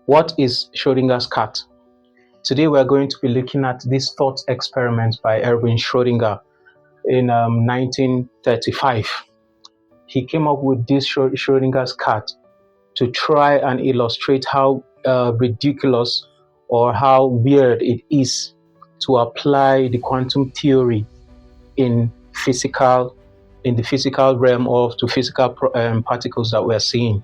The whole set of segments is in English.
What is Schrödinger's cat? Today we're going to be looking at this thought experiment by Erwin Schrödinger in 1935. He came up with this Schrödinger's cat to try and illustrate how ridiculous or how weird it is to apply the quantum theory in the physical realm or to physical particles that we're seeing.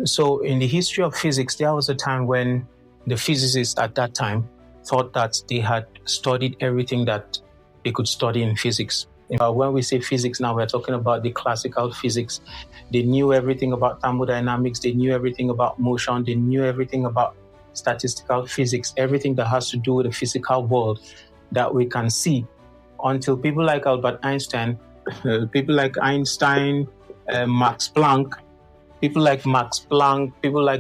So in the history of physics, there was a time when the physicists at that time thought that they had studied everything that they could study in physics. When we say physics now, we're talking about the classical physics. They knew everything about thermodynamics, they knew everything about motion, they knew everything about statistical physics, everything that has to do with the physical world that we can see, until people like Max Planck, people like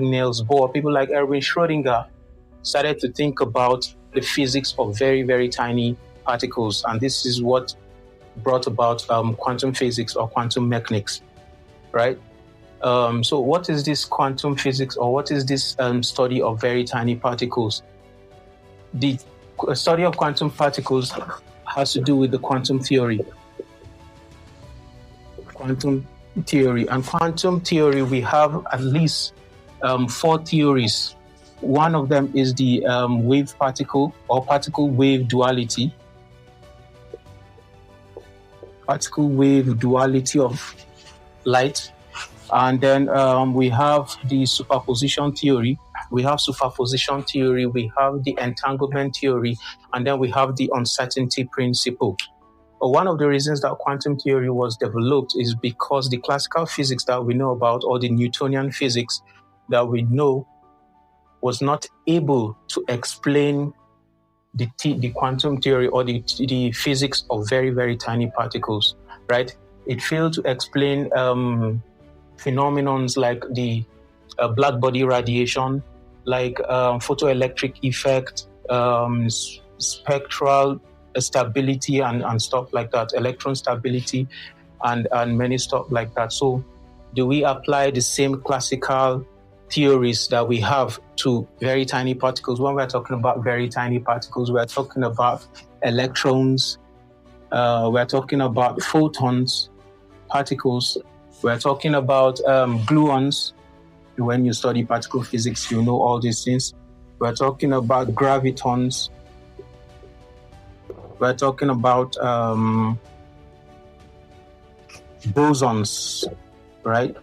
Niels Bohr, people like Erwin Schrödinger started to think about the physics of very, very tiny particles. And this is what brought about quantum physics or quantum mechanics, right? So what is this quantum physics, or what is this study of very tiny particles? The study of quantum particles has to do with the quantum theory. Quantum theory. And quantum theory, we have at least 4 theories. One of them is the wave-particle or particle-wave duality. Particle-wave duality of light. And then we have the superposition theory. We have superposition theory, we have the entanglement theory, and then we have the uncertainty principle. But one of the reasons that quantum theory was developed is because the classical physics that we know about, or the Newtonian physics that we know, was not able to explain the quantum theory or the physics of very, very tiny particles, right? It failed to explain phenomenons like the black body radiation, like photoelectric effect, spectral stability and stuff like that, electron stability and many stuff like that. So do we apply the same classical theories that we have to very tiny particles? When we're talking about very tiny particles, we're talking about electrons, we're talking about photons, particles, we're talking about gluons. When you study particle physics, you know all these things. We're talking about gravitons. We're talking about bosons, right?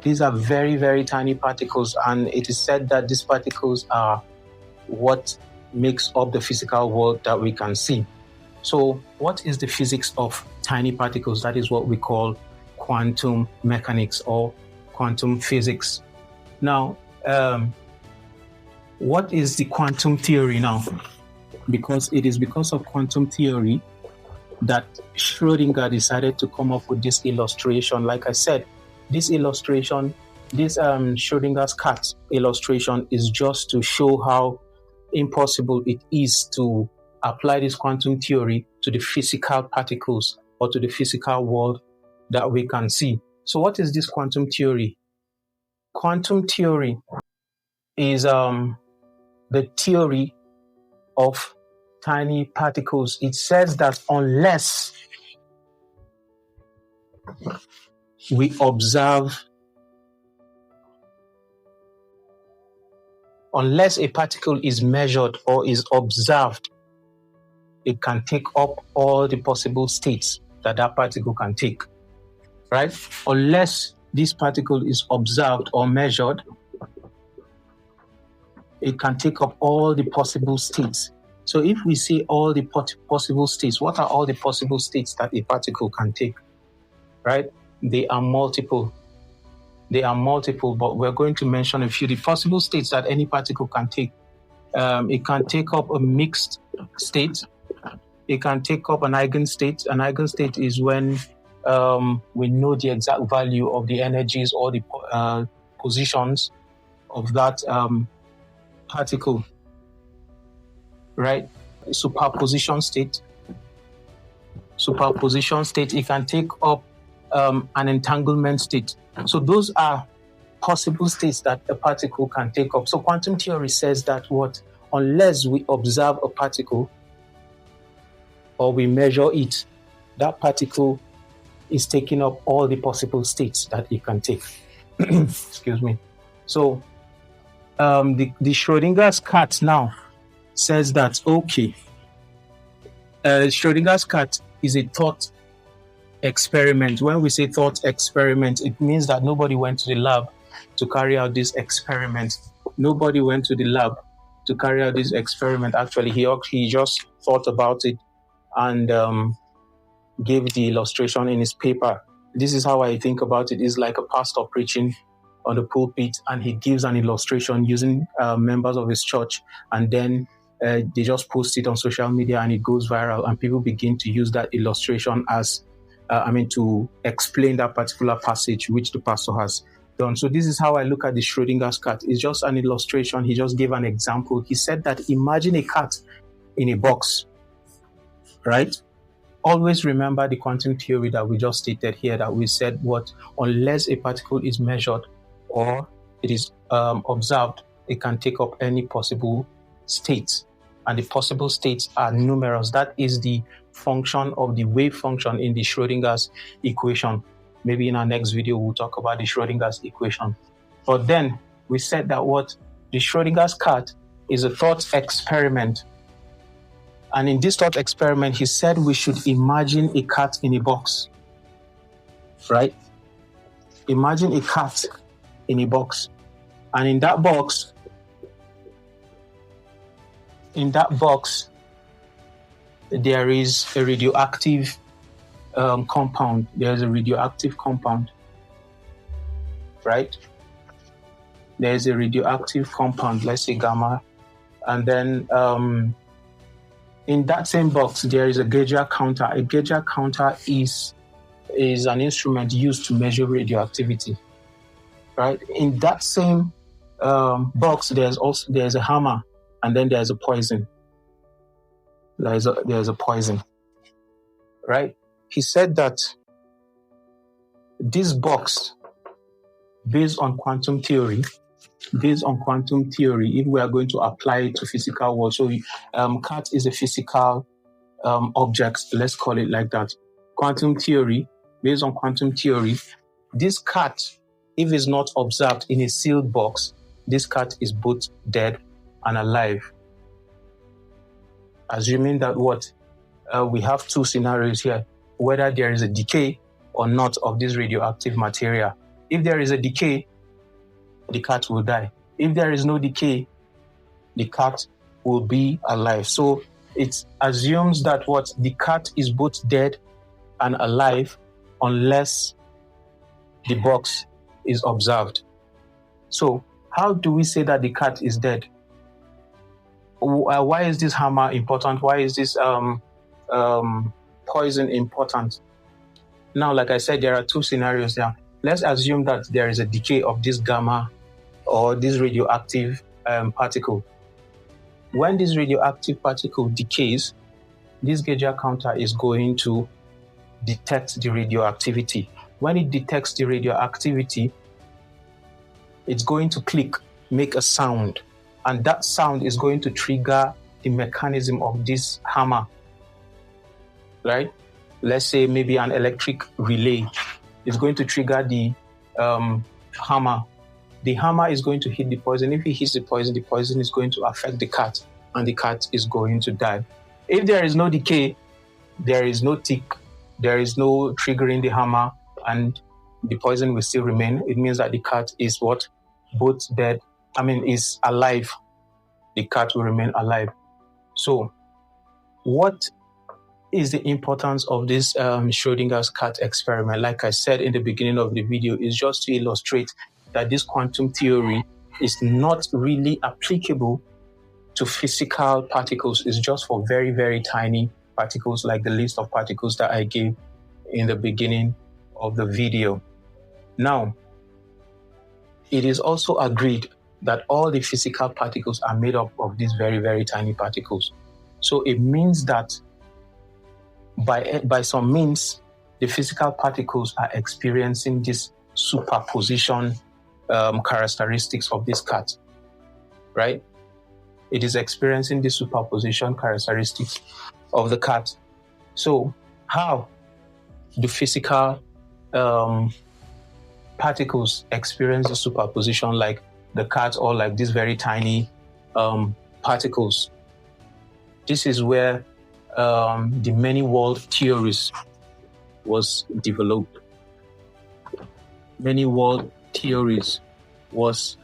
These are very, very tiny particles, and it is said that these particles are what makes up the physical world that we can see. So what is the physics of tiny particles? That is what we call quantum mechanics or quantum physics. Now, what is the quantum theory now? Because it is because of quantum theory that Schrödinger decided to come up with this illustration. Like I said, this illustration, this Schrödinger's cat illustration, is just to show how impossible it is to apply this quantum theory to the physical particles or to the physical world that we can see. So what is this quantum theory? Quantum theory is the theory of tiny particles. It says that unless we observe, unless a particle is measured or is observed, it can take up all the possible states that particle can take, right? Unless this particle is observed or measured, it can take up all the possible states. So if we say all the possible states, what are all the possible states that a particle can take, right? They are multiple. But we're going to mention a few. The possible states that any particle can take. It can take up a mixed state. It can take up an eigenstate. An eigenstate is when we know the exact value of the energies or the positions of that particle, right? Superposition state. It can take up an entanglement state. So those are possible states that a particle can take up. So quantum theory says that unless we observe a particle or we measure it, that particle is taking up all the possible states that it can take. Excuse me. So the Schrödinger's cat now says that, okay, Schrödinger's cat is a thought experiment. When we say thought experiment, it means that nobody went to the lab to carry out this experiment. Nobody went to the lab to carry out this experiment. Actually, he just thought about it and gave the illustration in his paper. This is how I think about it. It's like a pastor preaching on the pulpit, and he gives an illustration using members of his church, and then they just post it on social media and it goes viral, and people begin to use that illustration as to explain that particular passage which the pastor has done. So this is how I look at the Schrödinger's cat. It's just an illustration. He just gave an example. He said that imagine a cat in a box, right? Always remember the quantum theory that we just stated here, that we said unless a particle is measured or it is observed, it can take up any possible state. And the possible states are numerous. That is the function of the wave function in the Schrödinger's equation. Maybe in our next video, we'll talk about the Schrödinger's equation. But then we said that the Schrödinger's cat is a thought experiment. And in this thought experiment, he said we should imagine a cat in a box, right? Imagine a cat in a box. And in that box, there is a radioactive compound. There's a radioactive compound, right? There's a radioactive compound, let's say gamma. And then in that same box, there is a Geiger counter. A Geiger counter is an instrument used to measure radioactivity, right? In that same box, there's a hammer, and then there's a poison. There's a poison, right? He said that this box, based on quantum theory, if we are going to apply it to physical world, so cat is a physical object, let's call it like that. Based on quantum theory, this cat, if it's not observed in a sealed box, this cat is both dead and alive. Assuming that we have two scenarios here, whether there is a decay or not of this radioactive material. If there is a decay, the cat will die. If there is no decay, the cat will be alive. So it assumes that the cat is both dead and alive unless the box is observed. So how do we say that the cat is dead? Why is this hammer important? Why is this poison important? Now, like I said, there are two scenarios there. Let's assume that there is a decay of this gamma or this radioactive particle. When this radioactive particle decays, this Geiger counter is going to detect the radioactivity. When it detects the radioactivity, it's going to click, make a sound, and that sound is going to trigger the mechanism of this hammer, right? Let's say maybe an electric relay is going to trigger the hammer. The hammer is going to hit the poison. If it hits the poison is going to affect the cat, and the cat is going to die. If there is no decay, there is no tick, there is no triggering the hammer, and the poison will still remain. It means that the cat is both dead, is alive. The cat will remain alive. So what is the importance of this Schrödinger's cat experiment? Like I said in the beginning of the video, is just to illustrate that this quantum theory is not really applicable to physical particles. It's just for very, very tiny particles, like the list of particles that I gave in the beginning of the video. Now, it is also agreed that all the physical particles are made up of these very, very tiny particles. So it means that by some means, the physical particles are experiencing this superposition characteristics of this cat, right? It is experiencing the superposition characteristics of the cat. So how do physical particles experience the superposition like the cat, or like these very tiny particles? This is where the many world theories was developed. Many world theories was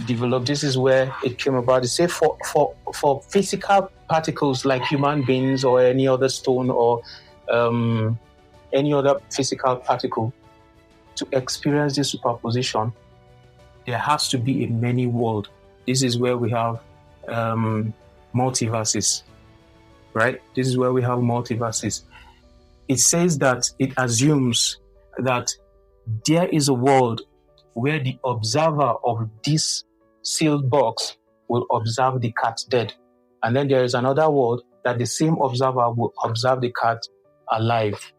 developed. This is where it came about. They say for physical particles like human beings or any other stone or any other physical particle to experience this superposition, there has to be a many world. This is where we have multiverses, right? This is where we have multiverses. It says that it assumes that there is a world where the observer of this sealed box will observe the cat dead. And then there is another world that the same observer will observe the cat alive.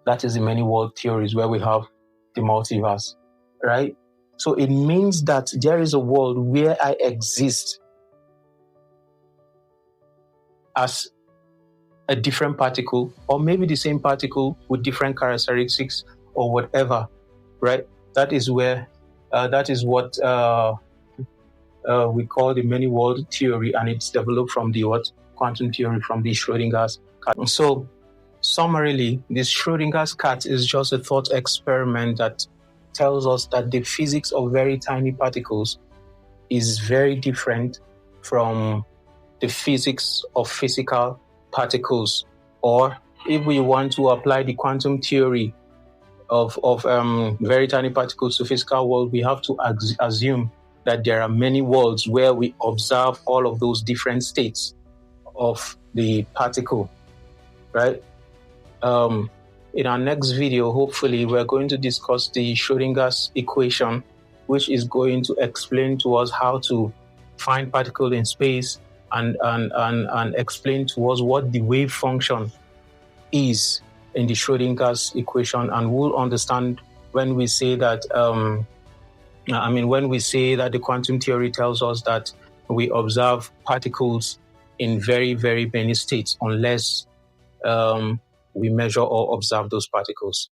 That is the many world theories where we have the multiverse, right? So it means that there is a world where I exist as a different particle, or maybe the same particle with different characteristics or whatever, right? That is where, that is what we call the many world theory, and it's developed from the quantum theory, from the Schrödinger's cat. So summarily, this Schrödinger's cat is just a thought experiment that tells us that the physics of very tiny particles is very different from the physics of physical particles. Or if we want to apply the quantum theory of very tiny particles to physical world, we have to assume that there are many worlds where we observe all of those different states of the particle, right? In our next video, hopefully, we're going to discuss the Schrödinger's equation, which is going to explain to us how to find particles in space and explain to us what the wave function is in the Schrödinger's equation. And we'll understand when we say that, when we say that the quantum theory tells us that we observe particles in very, very many states unless we measure or observe those particles.